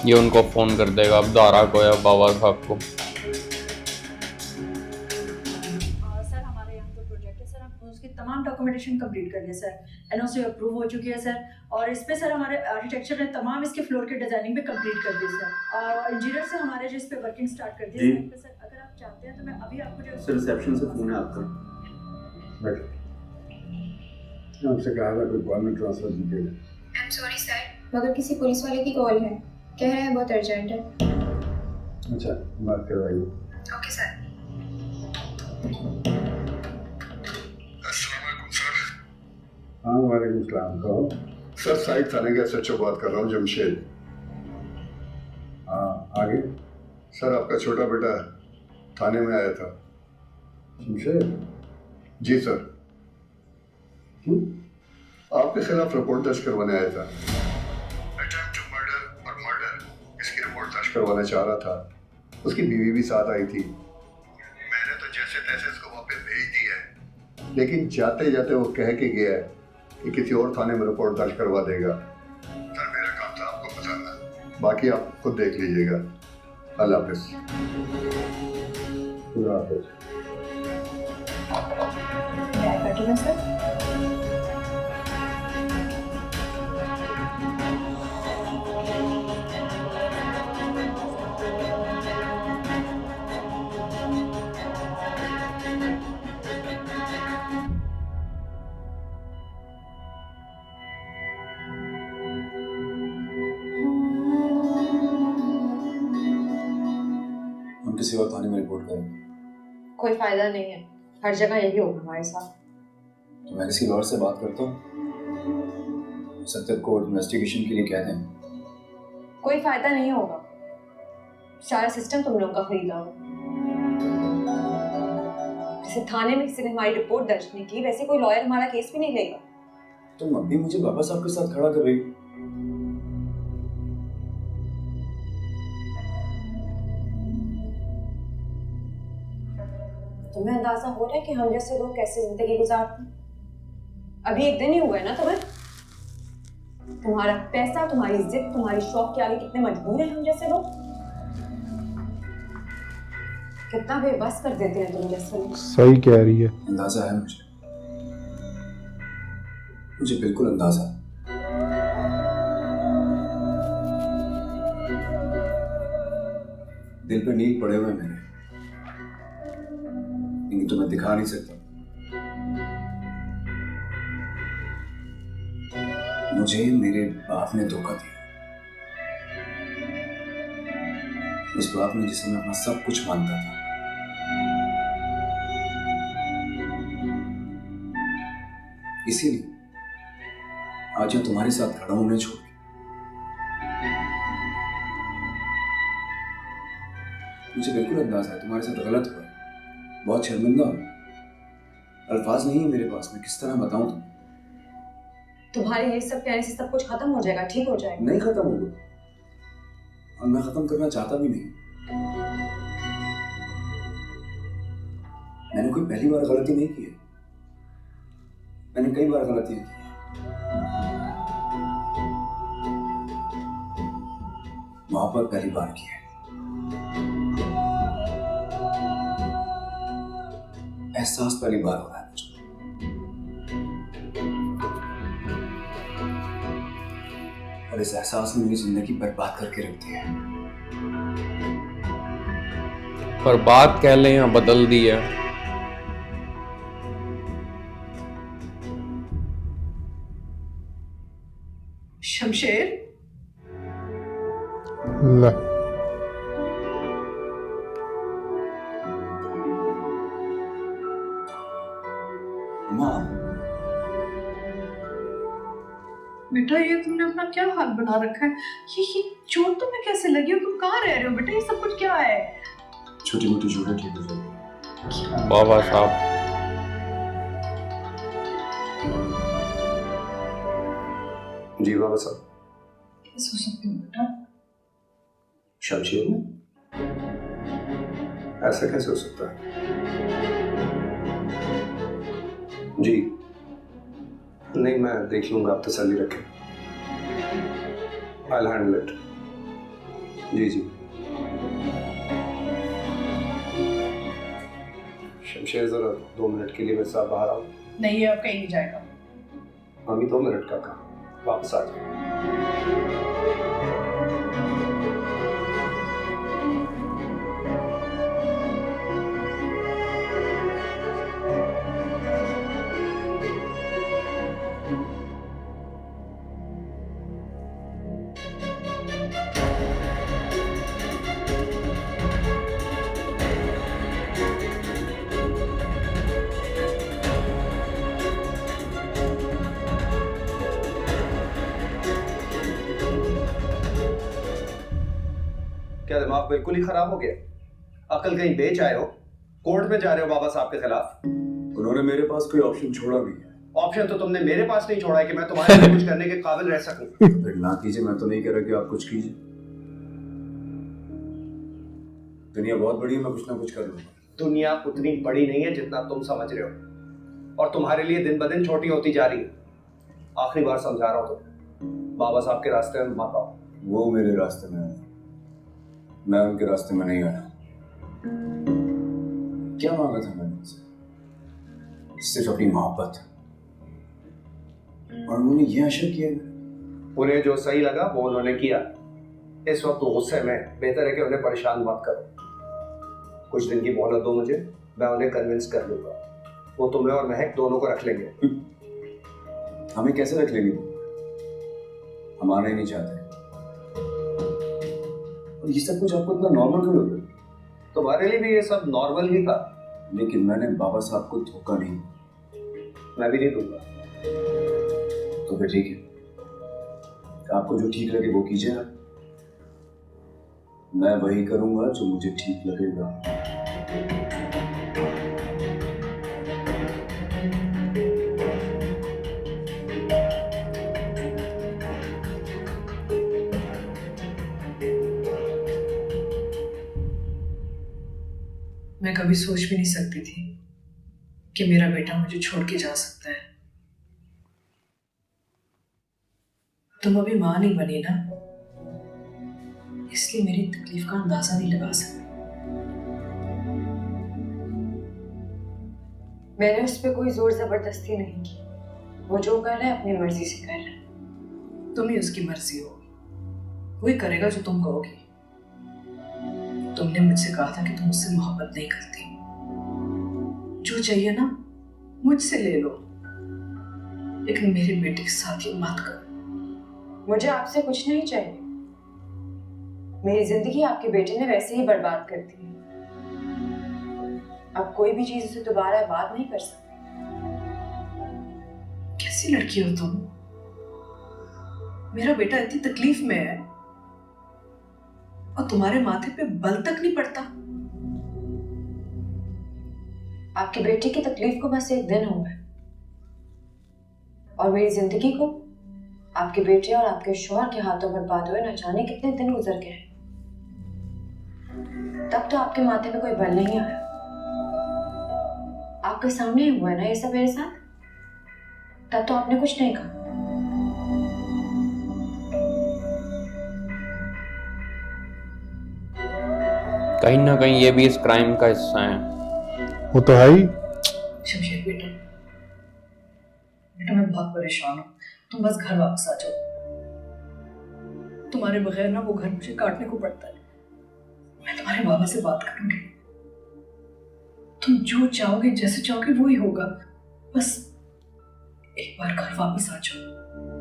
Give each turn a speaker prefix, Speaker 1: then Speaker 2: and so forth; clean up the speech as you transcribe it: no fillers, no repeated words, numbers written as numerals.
Speaker 1: ये उनको फ़ोन कर देगा अब दारा को या बाबा साहब को।
Speaker 2: सर हमारे यहाँ जो प्रोजेक्ट है सर, हम उसकी तमाम डॉक्यूमेंटेशन कंप्लीट कर लिया सर, एनओसी अप्रूव हो चुकी है सर, और इस पे सर हमारे आर्किटेक्चर ने तमाम इसके फ्लोर की डिजाइनिंग भी कंप्लीट कर दी सर, और इंजीनियर से हमारे जो इस पे वर्किंग स्टार्ट कर दी
Speaker 3: जी।
Speaker 2: सर। अगर आप चाहते हैं तो मैं अभी आपको जो
Speaker 3: सर रिसेप्शन से फोन है आपका।
Speaker 4: बैठो। आपसे कहा था कोई कॉल में ट्रांसफर कीजिएगा।
Speaker 5: आई एम सॉरी सर, मगर किसी पुलिस वाले की कॉल है, कह रहे हैं बहुत अर्जेंट है।
Speaker 4: अच्छा, बात करवाइए।
Speaker 5: Okay sir.
Speaker 6: अस्सलामुअलैकुम सर।
Speaker 4: हाँ, वालेकुम सलाम। कहो।
Speaker 6: सर साइड थाने का सच्चो बात कर रहा हूँ, जमशेद।
Speaker 4: हाँ, आगे।
Speaker 6: सर आपका छोटा बेटा थाने में आया था।
Speaker 4: शमशेर।
Speaker 6: जी सर,
Speaker 4: क्यों?
Speaker 6: आपके खिलाफ रिपोर्ट दर्ज करवाने आया था। अटेम्प्ट टू मर्डर और मर्डर, इसकी रिपोर्ट दर्ज करवाना चाह रहा था। उसकी बीवी भी साथ आई थी। मैंने तो जैसे तैसे उसको वापस भेज दिया है, लेकिन जाते जाते वो कह के गया है कि किसी और थाने में रिपोर्ट दर्ज करवा देगा। सर मेरा काम था आपको बताना, बाकी आप खुद देख लीजिएगा। अल्लाह हाफिज़।
Speaker 4: खुदा हाफिज़।
Speaker 5: बैठिए सर।
Speaker 7: हम किसी और थाने में रिपोर्ट करेंगे।
Speaker 8: कोई फायदा नहीं है, हर जगह यही होगा हमारे साथ।
Speaker 7: तो मैं किसी और से बात करता हूँ, सत्य को इन्वेस्टिगेशन के लिए कह दें।
Speaker 8: कोई फायदा नहीं होगा, सारा सिस्टम तुम लोगों का खरीदा होगा। जैसे थाने में किसी ने हमारी रिपोर्ट दर्ज नहीं की, वैसे कोई लॉयर हमारा केस भी नहीं लेगा।
Speaker 7: तुम अब भी मुझे बाबा साहब के साथ खड़ा कर रही हो।
Speaker 8: तुम्हें अंदाजा हो रहा है कि हम जैसे लोग कैसे जिंदगी गुजारते हैं? अभी एक दिन ही हुआ है ना तुम्हें। तुम्हारा पैसा, तुम्हारी जिद, तुम्हारी शौक के आगे कितने मजबूर हैं हम जैसे लोग। कितना बेबस कर देते हैं तुम जैसे लोग।
Speaker 4: सही कह रही है।
Speaker 7: अंदाजा है मुझे बिल्कुल अंदाजा है। दिल पे नील पड़े हुए मेरे, लेकिन तुम्हें दिखा नहीं सकता। मुझे मेरे बाप ने धोखा दिया, उस बाप ने जिसे मैं अपना सब कुछ मानता था। इसीलिए आज मैं तुम्हारे साथ खड़ा हूं, उन्हें छोड़ के। मुझे बिल्कुल अंदाजा है तुम्हारे साथ गलत हुआ है, बहुत शर्मिंदा हूं। अल्फाज नहीं है मेरे पास, मैं किस तरह बताऊं तुम्हें।
Speaker 8: तुम्हारे ये सब कहने से सब कुछ खत्म हो जाएगा, ठीक हो जाएगा।
Speaker 7: नहीं खत्म होगा, और मैं खत्म करना चाहता भी नहीं। मैंने कोई पहली बार गलती नहीं की है, मैंने कई बार गलतियां की हैं। मोहब्बत पहली बार की है, एहसास पहली बार हो रहा है मुझे। और इस एहसास ने मेरी जिंदगी बर्बाद करके रख दी है।
Speaker 1: पर बात कह लें या बदल दी है।
Speaker 2: शमशेर।
Speaker 4: ला।
Speaker 7: माँ,
Speaker 2: बेटा ये तुमने अपना क्या हाल बना रखा है? ये चोट तुम्हें कैसे लगी और तुम कहाँ रह रहे हो बेटा? ये सब कुछ क्या है?
Speaker 7: छोटी मोटी चोटें ठीक हो जाएगी।
Speaker 1: बाबा साहब
Speaker 3: जी बाबा साहब।
Speaker 2: कैसे हो सकते हो बेटा?
Speaker 3: शमशेर में ऐसा कैसे हो सकता है? जी नहीं, मैं देख लूंगा, आप तसल्ली रखें। I'll handle it. जी जी। शमशेर जरा 2 मिनट के लिए मेरे साथ बाहर आओ।
Speaker 2: नहीं, ये अब कहीं नहीं जाएगा।
Speaker 3: मम्मी 2 मिनट का काम, वापस आ जाओ। क्या दिमाग बिल्कुल ही खराब हो गया? अकल कहीं बेच आए हो? कोर्ट में जा रहे हो बाबा साहब के खिलाफ?
Speaker 7: उन्होंने मेरे पास कोई ऑप्शन छोड़ा नहीं है।
Speaker 3: ऑप्शन तो तुमने मेरे पास नहीं छोड़ा है कि मैं तुम्हारे लिए कुछ करने के काबिल रह सकूं।
Speaker 7: फिर ना कीजिए, मैं तो नहीं कह रहा कि आप कुछ कीजिए। दुनिया बहुत बड़ी है, मैं कुछ ना कुछ कर लूंगा।
Speaker 3: दुनिया उतनी बड़ी नहीं है जितना तुम समझ रहे हो, और तुम्हारे लिए दिन ब दिन छोटी होती जा रही है। आखिरी बार समझा रहा हूं तुम, बाबा साहब के रास्ते में मत आओ।
Speaker 7: वो मेरे रास्ते में है, मैं उनके रास्ते में नहीं आया। क्या मांगा था मैंने उनसे? सिर्फ अपनी मोहब्बत, और उन्होंने ये आशा किया।
Speaker 3: उन्हें जो सही लगा वो उन्होंने किया। इस वक्त गुस्से में बेहतर है कि उन्हें परेशान मत करो। कुछ दिन की मोहलत दो मुझे, मैं उन्हें कन्विंस कर लूंगा। वो तुम्हें और महक दोनों को रख लेंगे।
Speaker 7: हमें कैसे रख लेंगे? हम आना ही नहीं चाहते। और ये सब कुछ आपको इतना नॉर्मल क्यों लग रहा है?
Speaker 3: तुम्हारे लिए भी ये सब नॉर्मल ही था।
Speaker 7: लेकिन मैंने बाबा साहब को धोखा नहीं।
Speaker 3: मैं भी नहीं दूंगा।
Speaker 7: तो फिर ठीक है, आपको जो ठीक लगे वो कीजिए। मैं वही करूंगा जो मुझे ठीक लगेगा।
Speaker 2: मैं कभी सोच भी नहीं सकती थी कि मेरा बेटा मुझे छोड़ के जा सकता है। तुम अभी मां नहीं बनी ना, इसलिए मेरी तकलीफ का अंदाजा नहीं लगा सकती।
Speaker 8: मैंने उस पर कोई जोर जबरदस्ती नहीं की। वो जो कर रहा है अपनी मर्जी से कर रहा है।
Speaker 2: तुम ही उसकी मर्जी हो, वही करेगा जो तुम कहोगी। तुमने मुझसे कहा था कि तुम मुझसे मोहब्बत नहीं करती। जो चाहिए ना मुझसे ले लो, लेकिन मेरे बेटे के साथ ये मत करो।
Speaker 8: मुझे आपसे कुछ नहीं चाहिए। मेरी जिंदगी आपके बेटे ने वैसे ही बर्बाद कर दी है। अब कोई भी चीज उसे दोबारा बात नहीं कर सकती।
Speaker 2: कैसी लड़की हो तुम? मेरा बेटा इतनी तकलीफ में है और तुम्हारे माथे पे बल तक नहीं पड़ता।
Speaker 8: आपके बेटे की तकलीफ को बस एक दिन हुआ है, और मेरी जिंदगी को आपके बेटे और आपके शौहर के हाथों बर्बाद हुए न जाने कितने दिन गुजर गए। तब तो आपके माथे पे कोई बल नहीं आया। आपके सामने हुआ है ना ये सब मेरे साथ, तब तो आपने कुछ नहीं कहा।
Speaker 1: कहीं ना कहीं ये भी इस क्राइम का हिस्सा है।
Speaker 4: वो तो है ही।
Speaker 2: शमशेर बेटा, मैं बहुत परेशान हूँ। तुम बस घर वापस आ जाओ। तुम्हारे बगैर ना वो घर मुझे काटने को पड़ता है। मैं तुम्हारे बाबा से बात करूंगी। तुम जो चाहोगे, जैसे चाहोगे वो ही होगा। बस एक बार घर वापस आ जाओ।